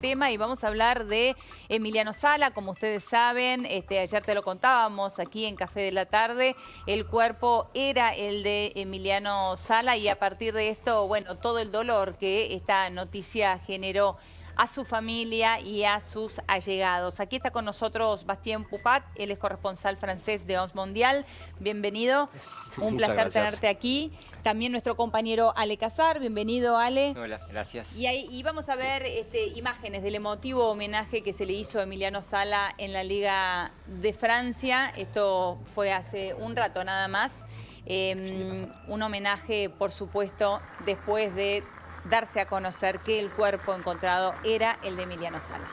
Tema y vamos a hablar de Emiliano Sala. Como ustedes saben, ayer te lo contábamos aquí en Café de la Tarde, el cuerpo era el de Emiliano Sala y a partir de esto, bueno, todo el dolor que esta noticia generó a su familia y a sus allegados. Aquí está con nosotros Bastien Pupat, él es corresponsal francés de ONS Mondial. Bienvenido, un placer tenerte aquí. También nuestro compañero Ale Casar, bienvenido Ale. Hola, gracias. Y vamos a ver imágenes del emotivo homenaje que se le hizo a Emiliano Sala en la Liga de Francia. Esto fue hace un rato nada más. Un homenaje, por supuesto, después de darse a conocer que el cuerpo encontrado era el de Emiliano Sala.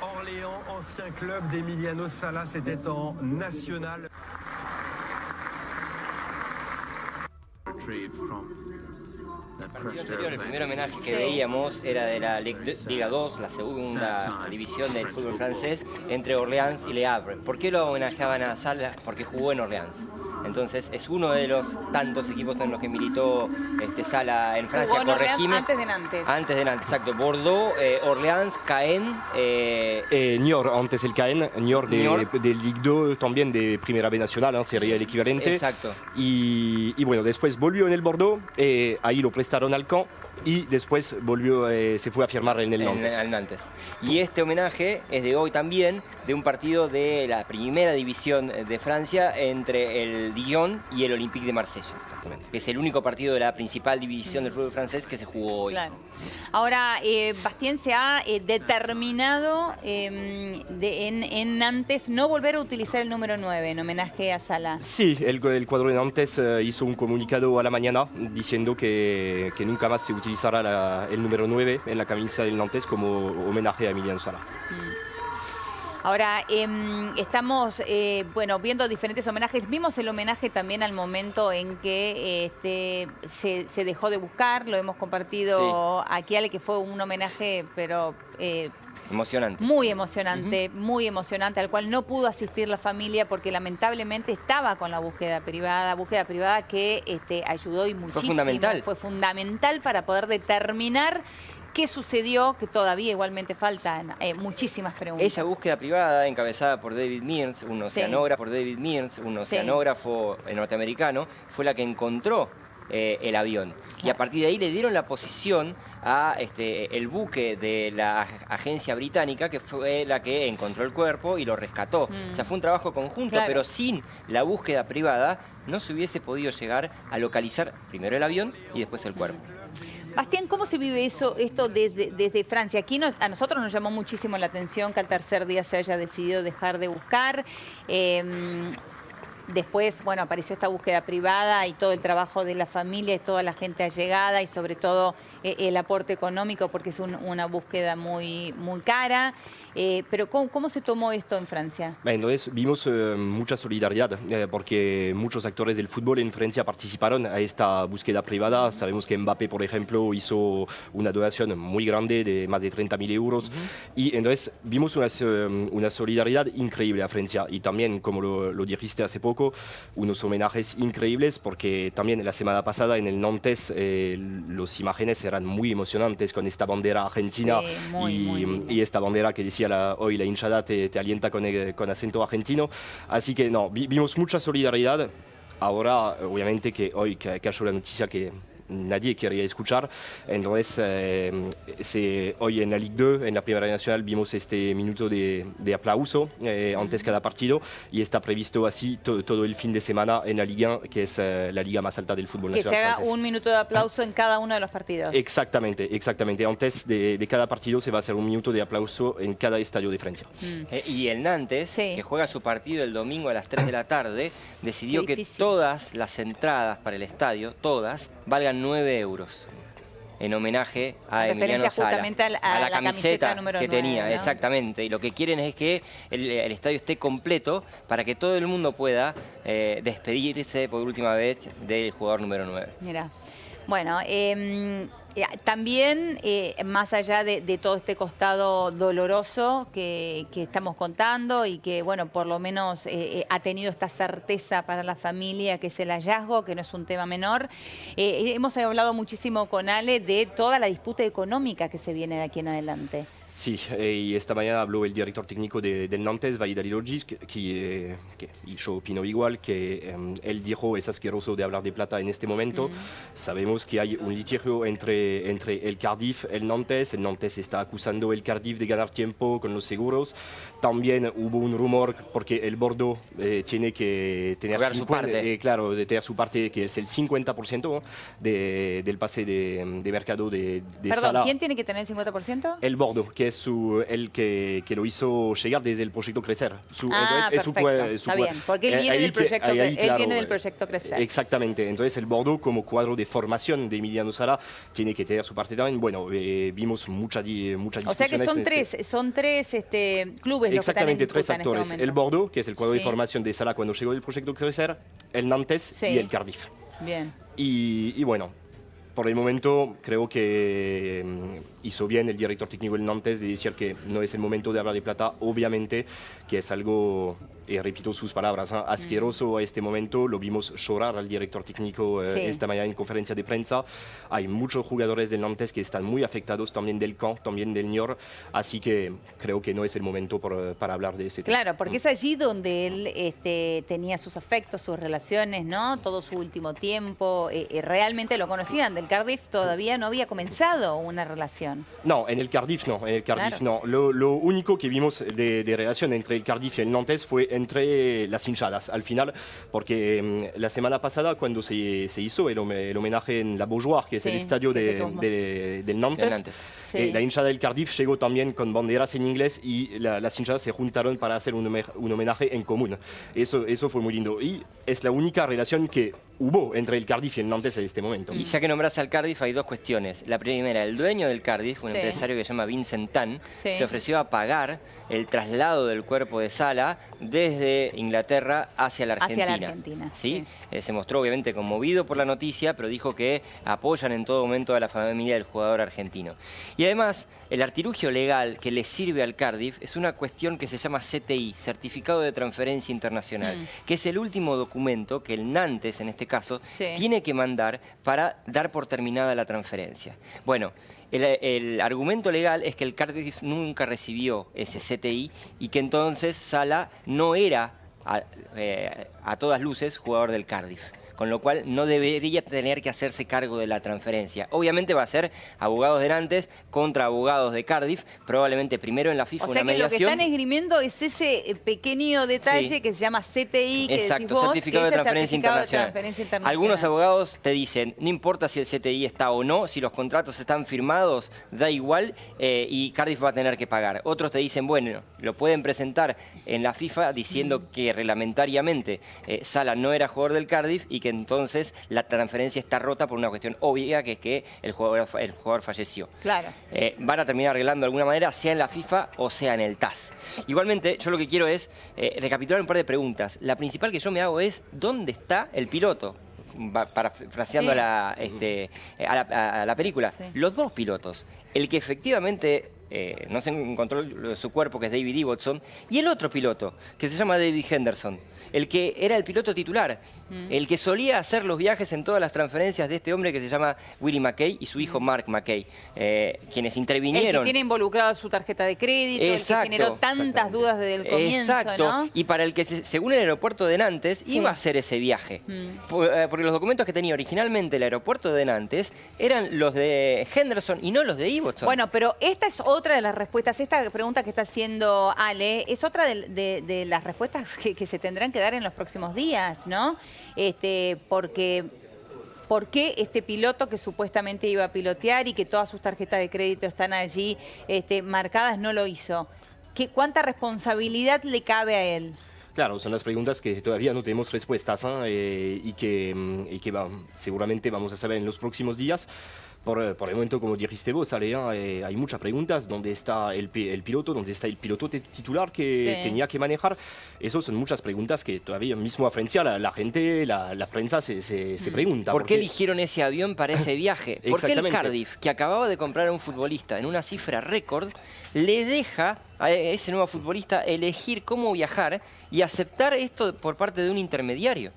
Orléans, ancien club d'Emiliano Sala, c'était en national. El primer homenaje que veíamos era de la Liga 2, la segunda división del fútbol francés, entre Orleans y Le Havre. ¿Por qué lo homenajeaban a Sala? Porque jugó en Orleans. Entonces es uno de los tantos equipos en los que militó Sala en Francia. Jugó en Orleans antes de Nantes. Antes de Nantes, exacto. Bordeaux, Orleans, Caen. Niort, antes el Caen, Niort de Ligue 2, también de Primera B Nacional, sería el equivalente. Exacto. Y bueno, después volvió en el Bordeaux, ahí lo prestaron al Caen y después volvió, se fue a firmar en el Nantes. Nantes. Y este homenaje es de hoy también, de un partido de la primera división de Francia entre el Dijon y el Olympique de Marsella. Exactamente. Es el único partido de la principal división del fútbol francés que se jugó hoy. Claro. Ahora, Bastien se ha determinado en Nantes no volver a utilizar el número 9 en homenaje a Sala. Sí, el cuadro de Nantes hizo un comunicado a la mañana diciendo que nunca más se utilizará el número 9 en la camisa del Nantes como homenaje a Emiliano Sala. Ahora, estamos viendo diferentes homenajes. Vimos el homenaje también al momento en que se dejó de buscar. Lo hemos compartido aquí, Ale, que fue un homenaje, pero... emocionante. Muy emocionante, al cual no pudo asistir la familia porque lamentablemente estaba con la búsqueda privada que ayudó y muchísimo. Fue fundamental para poder determinar qué sucedió, que todavía igualmente faltan muchísimas preguntas. Esa búsqueda privada, encabezada por David Mears, un oceanógrafo norteamericano, fue la que encontró el avión. Claro. Y a partir de ahí le dieron la posición a el buque de la agencia británica, que fue la que encontró el cuerpo y lo rescató. O sea, fue un trabajo conjunto, claro. Pero sin la búsqueda privada no se hubiese podido llegar a localizar primero el avión y después el cuerpo. Bastien, ¿cómo se vive esto desde Francia? Aquí a nosotros nos llamó muchísimo la atención que al tercer día se haya decidido dejar de buscar. Después, bueno, apareció esta búsqueda privada y todo el trabajo de la familia y toda la gente allegada y sobre todo el aporte económico porque es una búsqueda muy cara. Pero ¿cómo se tomó esto en Francia? Entonces vimos mucha solidaridad porque muchos actores del fútbol en Francia participaron a esta búsqueda privada. Sabemos que Mbappé, por ejemplo, hizo una donación muy grande de más de 30.000 euros. Y entonces vimos una solidaridad increíble a Francia. Y también, como lo dijiste hace poco, unos homenajes increíbles porque también la semana pasada en el Nantes las imágenes eran muy emocionantes con esta bandera argentina y esta bandera que decía hoy la hinchada te alienta con acento argentino. Así que no, vimos mucha solidaridad. Ahora, obviamente que hoy cayó la noticia que nadie quería escuchar. Entonces, hoy en la Ligue 2, en la Primera Nacional, vimos este minuto de aplauso antes cada partido y está previsto así todo el fin de semana en la Ligue 1, que es la liga más alta del fútbol nacional francés. Que se haga un minuto de aplauso en cada uno de los partidos. Exactamente. Antes de cada partido se va a hacer un minuto de aplauso en cada estadio de Francia. Y el Nantes, que juega su partido el domingo a las 3 de la tarde, decidió que todas las entradas para el estadio, todas, valgan 9 euros. en homenaje a En Emiliano referencia Sala. justamente a la camiseta número que 9, tenía, ¿no? exactamente. Y lo que quieren es que el estadio esté completo para que todo el mundo pueda despedirse por última vez del jugador número 9. Mira, bueno, también más allá de todo este costado doloroso que estamos contando y que, bueno, por lo menos ha tenido esta certeza para la familia, que es el hallazgo, que no es un tema menor, hemos hablado muchísimo con Ale de toda la disputa económica que se viene de aquí en adelante. Sí, y esta mañana habló el director técnico del Nantes, Walid Halilhodžić, y yo opino igual, que él dijo, es asqueroso de hablar de plata en este momento. Sabemos que hay un litigio entre el Cardiff y el Nantes está acusando el Cardiff de ganar tiempo con los seguros. También hubo un rumor porque el Bordeaux tiene que tener su parte. Claro, de tener su parte, que es el 50% del pase de mercado de Perdón, Salah. ¿quién tiene que tener el 50%? El Bordeaux, que es el que lo hizo llegar desde el proyecto Crecer. Perfecto, está bien, porque él viene del proyecto, viene del proyecto Crecer. Exactamente, entonces el Bordeaux como cuadro de formación de Emiliano Sala tiene que tener su parte también. Bueno, vimos mucha discusión. O sea que son tres clubes los que están en exactamente, tres disputa en este actores. momento. El Bordeaux, que es el cuadro de Sí. formación de Sala cuando llegó del proyecto Crecer, el Nantes Sí. y el Cardiff. Bien. Y bueno, por el momento creo que hizo bien el director técnico del Nantes de decir que no es el momento de hablar de plata, obviamente que es algo, repito sus palabras, asqueroso a este momento. Lo vimos llorar al director técnico Sí. esta mañana en conferencia de prensa. Hay muchos jugadores del Nantes que están muy afectados, también del Caen, también del Niort, así que creo que no es el momento para hablar de ese tema. Claro, porque es allí donde él tenía sus afectos, sus relaciones, ¿no? Todo su último tiempo. Realmente lo conocían. Del Cardiff todavía no había comenzado una relación. No, en el Cardiff no, Claro. no. Lo único que vimos de relación entre el Cardiff y el Nantes fue entre las hinchadas, al final, porque la semana pasada cuando se hizo el homenaje en la Beaujoire, que es Sí, el estadio ese combo. del Nantes, Sí. la hinchada del Cardiff llegó también con banderas en inglés y las hinchadas se juntaron para hacer un homenaje en común. Eso fue muy lindo y es la única relación que hubo entre el Cardiff y el Nantes en este momento. Y ya que nombras al Cardiff, hay dos cuestiones. La primera, el dueño del Cardiff, un Sí. empresario que se llama Vincent Tan, Sí. se ofreció a pagar el traslado del cuerpo de Sala desde Inglaterra hacia la Argentina. Hacia la Argentina, ¿Sí? sí. Se mostró obviamente conmovido por la noticia, pero dijo que apoyan en todo momento a la familia del jugador argentino. Y además, el artilugio legal que le sirve al Cardiff es una cuestión que se llama CTI, Certificado de Transferencia Internacional, que es el último documento que el Nantes, en este caso, Sí. tiene que mandar para dar por terminada la transferencia. Bueno, el argumento legal es que el Cardiff nunca recibió ese CTI y que entonces Sala no era, a todas luces, jugador del Cardiff. Con lo cual no debería tener que hacerse cargo de la transferencia. Obviamente va a ser abogados de Nantes contra abogados de Cardiff, probablemente primero en la FIFA O sea una que lo que mediación. están esgrimiendo es ese pequeño detalle Sí. que se llama CTI, que decís Exacto, vos, certificado que de es el transferencia certificado de internacional. transferencia internacional. Algunos abogados te dicen, no importa si el CTI está o no, si los contratos están firmados, da igual, y Cardiff va a tener que pagar. Otros te dicen, bueno, lo pueden presentar en la FIFA diciendo que reglamentariamente Sala no era jugador del Cardiff y que entonces la transferencia está rota por una cuestión obvia, que es que el jugador falleció. Claro. Van a terminar arreglando de alguna manera, sea en la FIFA o sea en el TAS. Igualmente, yo lo que quiero es recapitular un par de preguntas. La principal que yo me hago es, ¿dónde está el piloto? Parafraseando Sí. a la película. Sí. Los dos pilotos. El que efectivamente no se encontró su cuerpo, que es David Ibbotson, y el otro piloto, que se llama David Henderson. El que era el piloto titular, el que solía hacer los viajes en todas las transferencias de este hombre que se llama Willie McKay y su hijo Mark McKay, quienes El intervinieron. que tiene involucrado su tarjeta de crédito, Exacto. el que generó tantas dudas desde el comienzo, Exacto, ¿no? y para el que, según el aeropuerto de Nantes, Sí. iba a hacer ese viaje. Porque los documentos que tenía originalmente el aeropuerto de Nantes eran los de Henderson y no los de Ibbotson. Bueno, pero esta es otra de las respuestas. Esta pregunta que está haciendo Ale es otra de las respuestas que se tendrán que dar en los próximos días, ¿no? Porque ¿por qué este piloto que supuestamente iba a pilotear y que todas sus tarjetas de crédito están allí marcadas no lo hizo? ¿Cuánta responsabilidad le cabe a él? Claro, son las preguntas que todavía no tenemos respuestas y que seguramente vamos a saber en los próximos días. por el momento, como dijiste vos, Ale, hay muchas preguntas. ¿Dónde está el piloto? ¿Dónde está el piloto titular que tenía que manejar? Esas son muchas preguntas que todavía mismo a Francia la gente, la prensa se pregunta. ¿Por qué eligieron ese avión para ese viaje? ¿Por qué el Cardiff, que acababa de comprar a un futbolista en una cifra récord, le deja a ese nuevo futbolista elegir cómo viajar y aceptar esto por parte de un intermediario?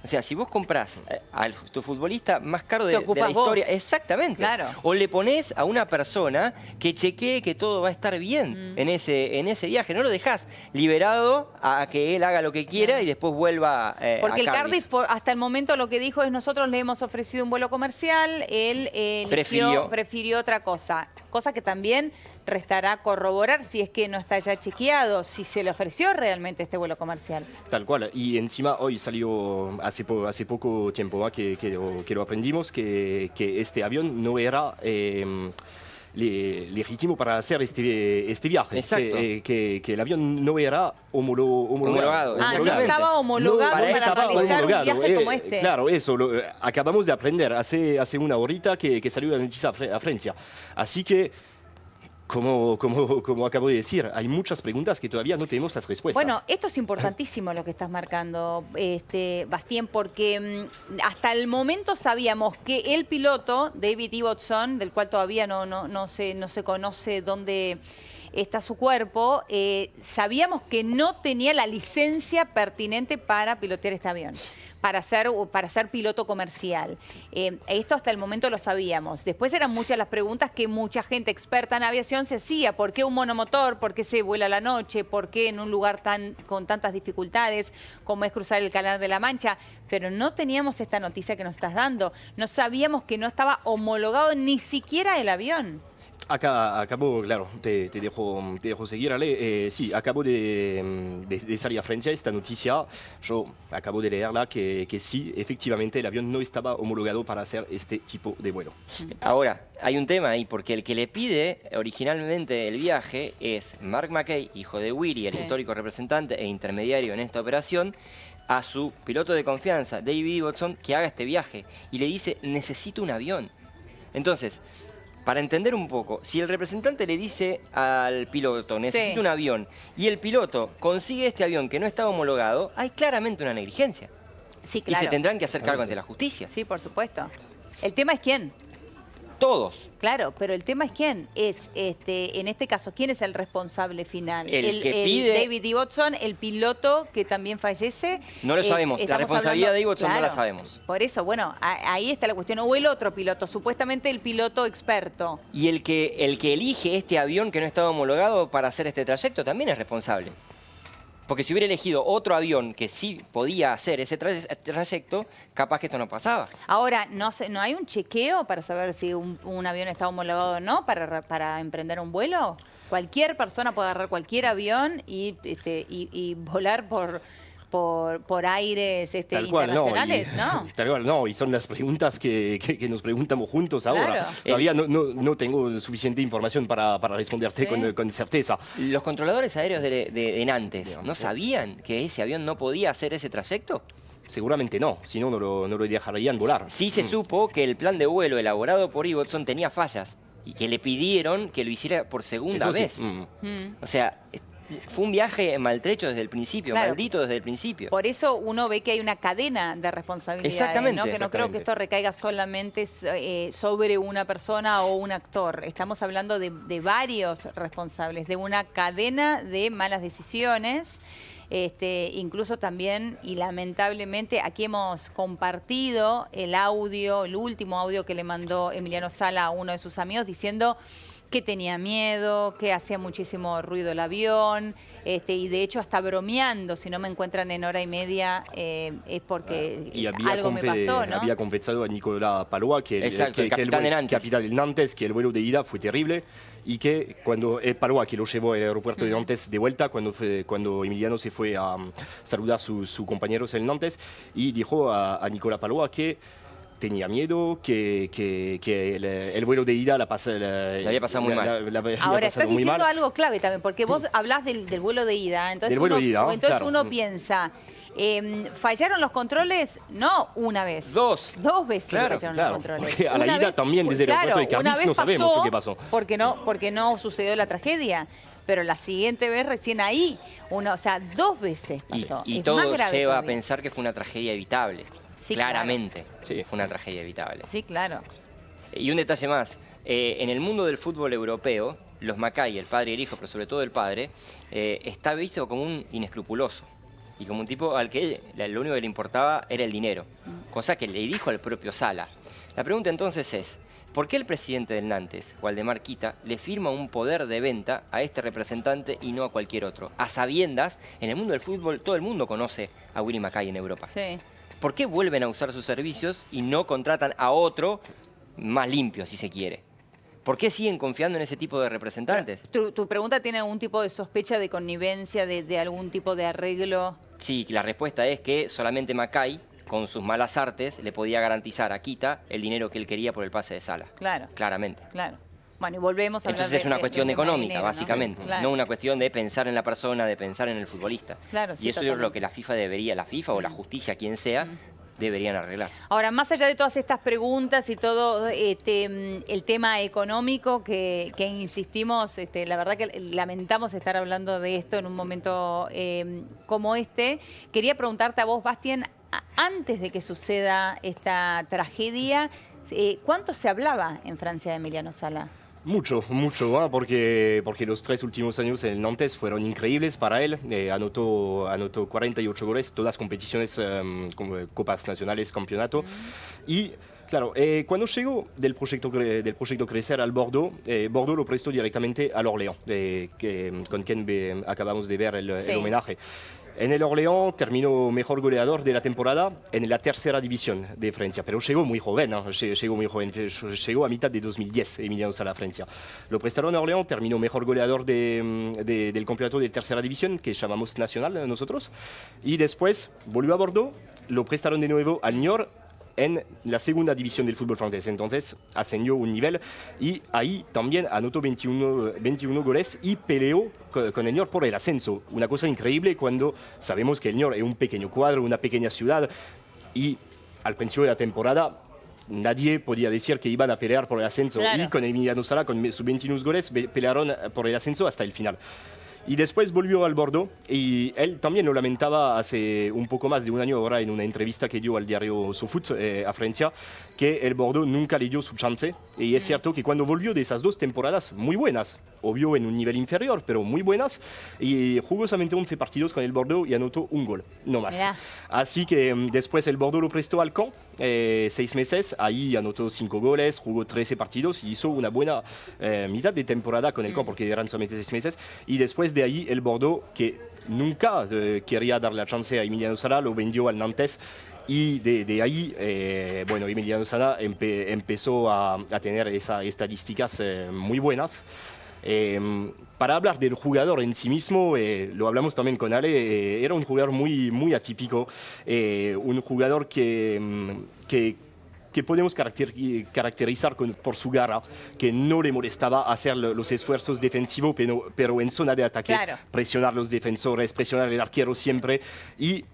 O sea, si vos comprás a tu futbolista más caro de la historia, vos. Exactamente. Claro. O le ponés a una persona que chequee que todo va a estar bien en ese viaje. No lo dejás liberado a que él haga lo que quiera y después vuelva Porque a el Cardiff, hasta el momento, lo que dijo es: nosotros le hemos ofrecido un vuelo comercial, él prefirió otra cosa. Cosa que también restará corroborar si es que no está ya chequeado, si se le ofreció realmente este vuelo comercial. Tal cual. Y encima hoy salió hace poco tiempo que lo aprendimos, que este avión no era legítimo para hacer este viaje. Exacto. Que el avión no era homologado. No estaba homologado para realizar un viaje como este. Claro, eso. Acabamos de aprender hace una horita que salió la noticia a Francia. Así que, como acabo de decir, hay muchas preguntas que todavía no tenemos las respuestas. Bueno, esto es importantísimo lo que estás marcando, Bastien, porque hasta el momento sabíamos que el piloto, David Ibbotson, del cual todavía no se conoce dónde está su cuerpo, sabíamos que no tenía la licencia pertinente para pilotear este avión, para ser piloto comercial. Esto hasta el momento lo sabíamos. Después eran muchas las preguntas que mucha gente experta en aviación se hacía. ¿Por qué un monomotor? ¿Por qué se vuela a la noche? ¿Por qué en un lugar con tantas dificultades como es cruzar el Canal de la Mancha? Pero no teníamos esta noticia que nos estás dando. No sabíamos que no estaba homologado ni siquiera el avión. Acabo, claro, te dejo seguir, Ale. Sí, acabo de salir a Francia esta noticia. Yo acabo de leerla que sí, efectivamente, el avión no estaba homologado para hacer este tipo de vuelo. Ahora, hay un tema ahí, porque el que le pide originalmente el viaje es Mark McKay, hijo de Willy, el histórico representante e intermediario en esta operación, a su piloto de confianza, David Ibbotson, que haga este viaje. Y le dice: necesito un avión. Entonces, para entender un poco, si el representante le dice al piloto: necesito un avión, y el piloto consigue este avión que no estaba homologado, hay claramente una negligencia. Sí, claro. Y se tendrán que hacer cargo ante la justicia. Sí, por supuesto. El tema es quién. Todos. Claro, pero el tema es quién. En este caso, ¿quién es el responsable final? El que pide... David Ibbotson, el piloto que también fallece. No lo sabemos. La responsabilidad de Ibbotson no la claro, sabemos. Por eso, bueno, ahí está la cuestión. O el otro piloto, supuestamente el piloto experto. Y el que elige este avión que no estaba homologado para hacer este trayecto también es responsable. Porque si hubiera elegido otro avión que sí podía hacer ese trayecto, capaz que esto no pasaba. Ahora, no hay un chequeo para saber si un avión está homologado o no para emprender un vuelo. Cualquier persona puede agarrar cualquier avión y volar por aires internacionales, ¿no? Tal cual, no. Y son las preguntas que nos preguntamos juntos ahora. Claro. Todavía no tengo suficiente información para responderte con certeza. ¿Los controladores aéreos de Nantes no sabían que ese avión no podía hacer ese trayecto? Seguramente no, si no, no lo dejarían volar. Sí se supo que el plan de vuelo elaborado por Ibbotson tenía fallas y que le pidieron que lo hiciera por segunda vez. O sea, fue un viaje maltrecho desde el principio, maldito desde el principio. Por eso uno ve que hay una cadena de responsabilidades, Exactamente, ¿no? Que no creo que esto recaiga solamente sobre una persona o un actor. Estamos hablando de varios responsables, de una cadena de malas decisiones. Incluso también, y lamentablemente, aquí hemos compartido el último audio que le mandó Emiliano Sala a uno de sus amigos diciendo que tenía miedo, que hacía muchísimo ruido el avión, y de hecho hasta bromeando: si no me encuentran en hora y media es porque algo me pasó, ¿no? Había confesado a Nicolas Palois el capitán del Nantes, que el vuelo de ida fue terrible y que cuando Palois, que lo llevó al aeropuerto de Nantes de vuelta, cuando Emiliano se fue a saludar a sus compañeros en Nantes, y dijo a Nicolas Palois que tenía miedo, que el vuelo de ida la había pasado muy mal. Ahora, estás diciendo algo clave también, porque vos hablás del vuelo de ida, entonces uno piensa, ¿Fallaron los controles? No una vez. Dos. Dos veces Claro, fallaron claro, los controles. porque a la Una ida vez- también desde el aeropuerto de una Cardiff vez no sabemos lo que pasó. Porque no sucedió la tragedia. Pero la siguiente vez recién ahí, o sea, dos veces pasó. Y Es todo más grave lleva a todavía. pensar que fue una tragedia evitable. Sí, Claramente Sí. fue una tragedia evitable. Sí, claro. Y un detalle más, en el mundo del fútbol europeo, los Macay, el padre y el hijo, pero sobre todo el padre, está visto como un inescrupuloso y como un tipo al que lo único que le importaba era el dinero, cosa que le dijo al propio Sala. La pregunta entonces es, ¿por qué el presidente del Nantes, Waldemar Kita, le firma un poder de venta a este representante y no a cualquier otro? A sabiendas, en el mundo del fútbol todo el mundo conoce a Willy Macay en Europa. Sí. ¿Por qué vuelven a usar sus servicios y no contratan a otro más limpio, si se quiere? ¿Por qué siguen confiando en ese tipo de representantes? ¿Tu pregunta tiene algún tipo de sospecha de connivencia, de algún tipo de arreglo? Sí, la respuesta es que solamente Macay, con sus malas artes, le podía garantizar a Kita el dinero que él quería por el pase de Sala. Claro, Claramente. claro. Bueno, y volvemos a hablar Entonces es una cuestión del tema económica, dinero, ¿no? básicamente, Claro. no una cuestión de pensar en la persona, de pensar en el futbolista. Claro, sí, y eso es totalmente. lo que la FIFA o la justicia, quien sea, deberían arreglar. Ahora, más allá de todas estas preguntas y todo el tema económico que insistimos, la verdad que lamentamos estar hablando de esto en un momento como este, quería preguntarte a vos, Bastien, antes de que suceda esta tragedia, ¿cuánto se hablaba en Francia de Emiliano Sala? Mucho, porque los 3 últimos años en el Nantes fueron increíbles para él. Anotó 48 goles, todas competiciones, como copas nacionales, campeonato. Y claro, cuando llegó del proyecto Crecer al Bordeaux, Bordeaux lo prestó directamente al Orléans, con quien acabamos de ver el Sí. homenaje. En el Orléans terminó mejor goleador de la temporada en la tercera división de Francia, pero llegó muy joven, ¿no? Llegó a mitad de 2010 Emiliano Sala a Francia. Lo prestaron a Orléans, terminó mejor goleador del campeonato de tercera división, que llamamos nacional nosotros, y después volvió a Bordeaux, lo prestaron de nuevo al Niort en la segunda división del fútbol francés. Entonces ascendió un nivel y ahí también anotó 21 goles y peleó con el Niort por el ascenso. Una cosa increíble cuando sabemos que el Niort es un pequeño cuadro, una pequeña ciudad, y al principio de la temporada nadie podía decir que iban a pelear por el ascenso. Claro. Y con Emiliano Sala, con sus 21 goles, pelearon por el ascenso hasta el final. Y después volvió al Bordeaux y él también lo lamentaba hace un poco más de un año ahora en una entrevista que dio al diario SoFoot a Francia, que el Bordeaux nunca le dio su chance. Y es cierto que cuando volvió de esas 2 temporadas muy buenas, obvio en un nivel inferior, pero muy buenas, y jugó solamente 11 partidos con el Bordeaux y anotó un gol, no más. Mirá. Así que después el Bordeaux lo prestó al Caen, 6 meses, ahí anotó 5 goles, jugó 13 partidos y hizo una buena mitad de temporada con el Caen, porque eran solamente 6 meses. Y después de ahí el Bordeaux, que nunca quería dar la chance a Emiliano Sala, lo vendió al Nantes. Y de ahí, bueno, Emiliano Sala empezó a tener esas estadísticas muy buenas. Para hablar del jugador en sí mismo, lo hablamos también con Ale, era un jugador muy atípico, un jugador que podemos caracterizar por su garra, que no le molestaba hacer los esfuerzos defensivos, pero en zona de ataque, Claro. presionar los defensores, presionar el arquero siempre. Y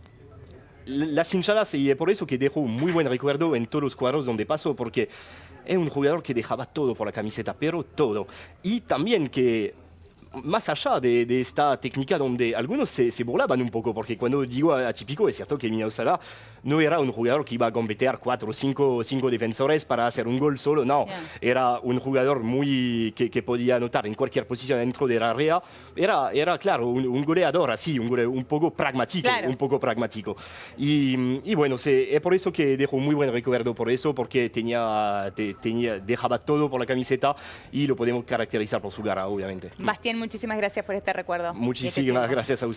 las hinchadas, y es por eso que dejó un muy buen recuerdo en todos los cuadros donde pasó, porque es un jugador que dejaba todo por la camiseta, pero todo. Y también que, más allá de esta técnica donde algunos se burlaban un poco, porque cuando digo atípico, es cierto que Emiliano Sala no era un jugador que iba a competir 4 o 5 defensores para hacer un gol solo, no. Yeah. Era un jugador que podía anotar en cualquier posición dentro del área. Era claro, un goleador así, un poco pragmático. Claro. Un poco pragmático. Y bueno, es por eso que dejó un muy buen recuerdo por eso, porque dejaba todo por la camiseta y lo podemos caracterizar por su garra, obviamente. Bastien, muchísimas gracias por este recuerdo. Muchísimas gracias a usted.